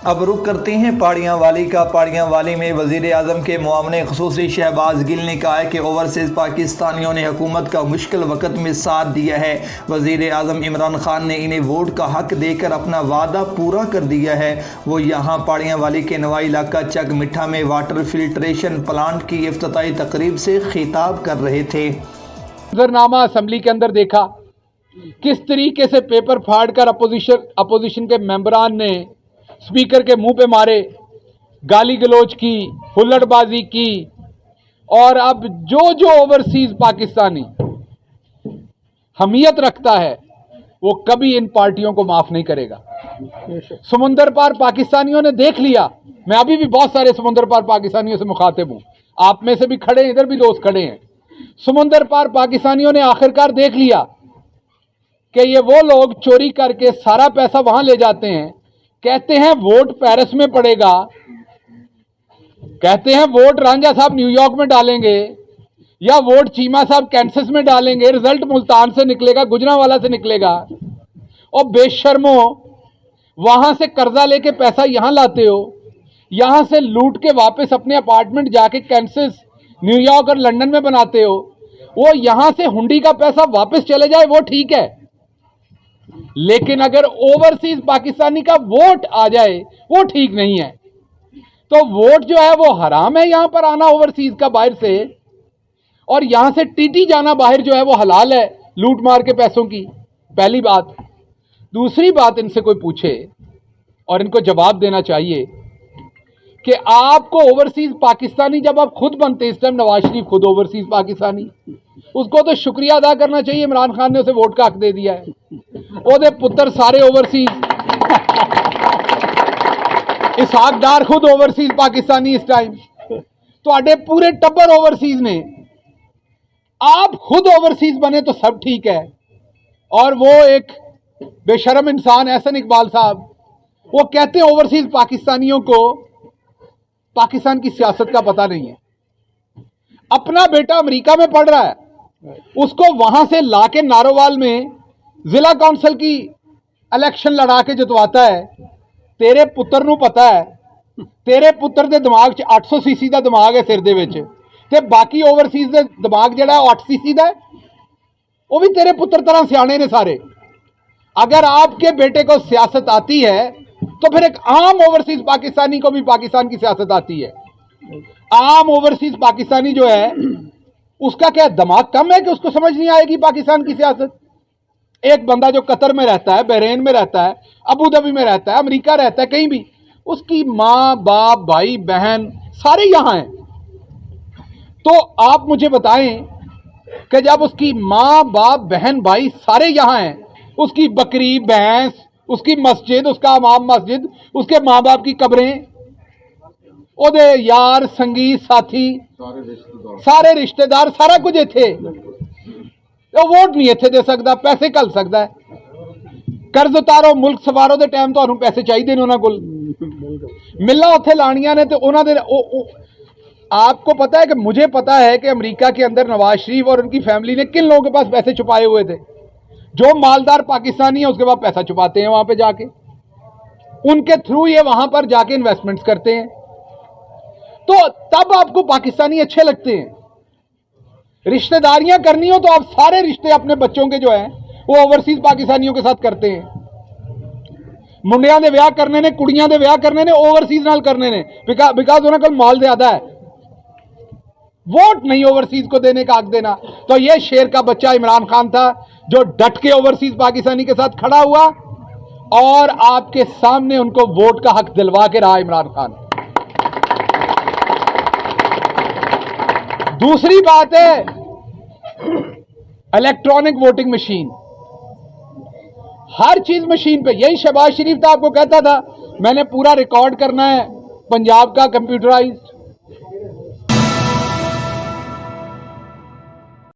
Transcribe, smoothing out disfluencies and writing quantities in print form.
अब रुख करते हैं पहाड़ियाँ वाली का। पहाड़ियाँ वाली में वज़ीर आज़म के मुआवने ख़ुसूसी शहबाज गिल ने कहा है कि ओवरसीज़ पाकिस्तानियों ने हुकूमत का मुश्किल वक़्त में साथ दिया है। वज़ीर आज़म इमरान खान ने इन्हें वोट का हक़ देकर अपना वादा पूरा कर दिया है। वो यहाँ पहाड़ियाँ वाली के नवाई इलाका चक मिठा में वाटर फिल्ट्रेशन प्लांट की इफ्तिताई तकरीब से खिताब कर रहे थे। मंजरनामा असम्बली के अंदर देखा किस तरीके से पेपर फाड़ कर अपोजिशन के मेंबरान ने स्पीकर के मुंह पे मारे, गाली गलोच की, हुल्लड़बाजी की। और अब जो ओवरसीज पाकिस्तानी हमियत रखता है वो कभी इन पार्टियों को माफ नहीं करेगा। समुंदर पार पाकिस्तानियों ने देख लिया। मैं अभी भी बहुत सारे समुंदर पार पाकिस्तानियों से मुखातिब हूं, आप में से भी खड़े हैं, इधर भी दोस्त खड़े हैं। समुंदर पार पाकिस्तानियों ने आखिरकार देख लिया कि ये वो लोग चोरी करके सारा पैसा वहां ले जाते हैं, कहते हैं वोट पेरिस में पड़ेगा, कहते हैं वोट रांझा साहब न्यूयॉर्क में डालेंगे या वोट चीमा साहब कैंसस में डालेंगे, रिजल्ट मुल्तान से निकलेगा, गुजरांवाला से निकलेगा। और बेशर्मो वहां से कर्जा लेके पैसा यहां लाते हो, यहां से लूट के वापस अपने अपार्टमेंट जाके कैंसस, न्यूयॉर्क और लंदन में बनाते हो। वो यहां से हुंडी का पैसा वापस चले जाए वो ठीक है, लेकिन अगर ओवरसीज पाकिस्तानी का वोट आ जाए वो ठीक नहीं है। तो वोट जो है वो हराम है यहां पर आना ओवरसीज का बाहर से, और यहां से टीटी जाना बाहर जो है वो हलाल है लूट मार के पैसों की। पहली बात। दूसरी बात, इनसे कोई पूछे और इनको जवाब देना चाहिए कि आपको ओवरसीज पाकिस्तानी जब आप खुद बनते, इस टाइम नवाज शरीफ खुद ओवरसीज पाकिस्तानी, उसको तो शुक्रिया अदा करना चाहिए, इमरान खान ने उसे वोट का हक दे दिया है। ओदे पुत्र सारे ओवरसीज, इसहाक डार खुद ओवरसीज पाकिस्तानी इस टाइम, तो पूरे टब्बर ओवरसीज ने, आप खुद ओवरसीज बने तो सब ठीक है। और वो एक बेशरम इंसान एहसन इकबाल साहब, वो कहते हैं ओवरसीज पाकिस्तानियों को पाकिस्तान की सियासत का पता नहीं है। अपना बेटा अमेरिका में पढ़ रहा है, उसको वहां से लाके नारोवाल में जिला काउंसिल की इलेक्शन लड़ा के जितवाता है। तेरे पुत्र नूं पता है, तेरे पुत्र दे दिमाग च 800 सीसी का दिमाग है सिर दे विच, ते बाकी ओवरसीज दे दिमाग जिहड़ा 8 सीसी का है, वो भी तेरे पुत्र तरह सियाने ने सारे। अगर आपके बेटे को सियासत आती है तो फिर एक आम ओवरसीज पाकिस्तानी को भी पाकिस्तान की सियासत आती है। आम ओवरसीज पाकिस्तानी जो है उसका क्या दिमाग कम है कि उसको समझ नहीं आएगी पाकिस्तान की सियासत? एक बंदा जो कतर में रहता है, बहरीन में रहता है, अबू धाबी में रहता है, अमेरिका रहता है, कहीं भी, उसकी माँ बाप भाई बहन सारे यहां हैं। तो आप मुझे बताएं कि जब उसकी माँ बाप बहन भाई सारे यहां हैं, उसकी बकरी भैंस, उसकी मस्जिद, उसका इमाम मस्जिद, उसके माँ बाप की कब्रें, ओदे यार संगी साथी सारे रिश्तेदार सारा कुछ इत्थे, तो वोट नहीं इत्थे दे सकता, पैसे घल सकता है। कर्ज उतारो, मुल्क सवारो दे टाइम तो पैसे चाहिए ने उन्होंने कोल, मिला उत्थे लानियां ने, तो उन्होंने आपको पता है कि मुझे पता है कि अमेरिका के अंदर नवाज शरीफ और उनकी फैमिली ने किन लोगों के पास पैसे छुपाए हुए थे। जो मालदार पाकिस्तानी है उसके पास पैसा छुपाते हैं वहां पे जाके, उनके थ्रू ये वहां पर जाके इन्वेस्टमेंट्स करते हैं। तो तब आपको पाकिस्तानी अच्छे लगते हैं। रिश्तेदारियां करनी हो तो आप सारे रिश्ते अपने बच्चों के जो है वो ओवरसीज पाकिस्तानियों के साथ करते हैं। मुंडियां दे विआह करने ने, कुड़ियां दे विआह करने ने ओवरसीज नाल करने ने, बिकॉज उन्होंने कोल माल ज्यादा है। वोट नहीं ओवरसीज को देने का हक देना। तो ये शेर का बच्चा इमरान खान था जो डट के ओवरसीज पाकिस्तानी के साथ खड़ा हुआ और आपके सामने उनको वोट का हक दिलवा के रहा इमरान खान। दूसरी बात है इलेक्ट्रॉनिक वोटिंग मशीन, हर चीज मशीन पे। यही शहबाज शरीफ था, आपको कहता था मैंने पूरा रिकॉर्ड करना है पंजाब का कंप्यूटराइज,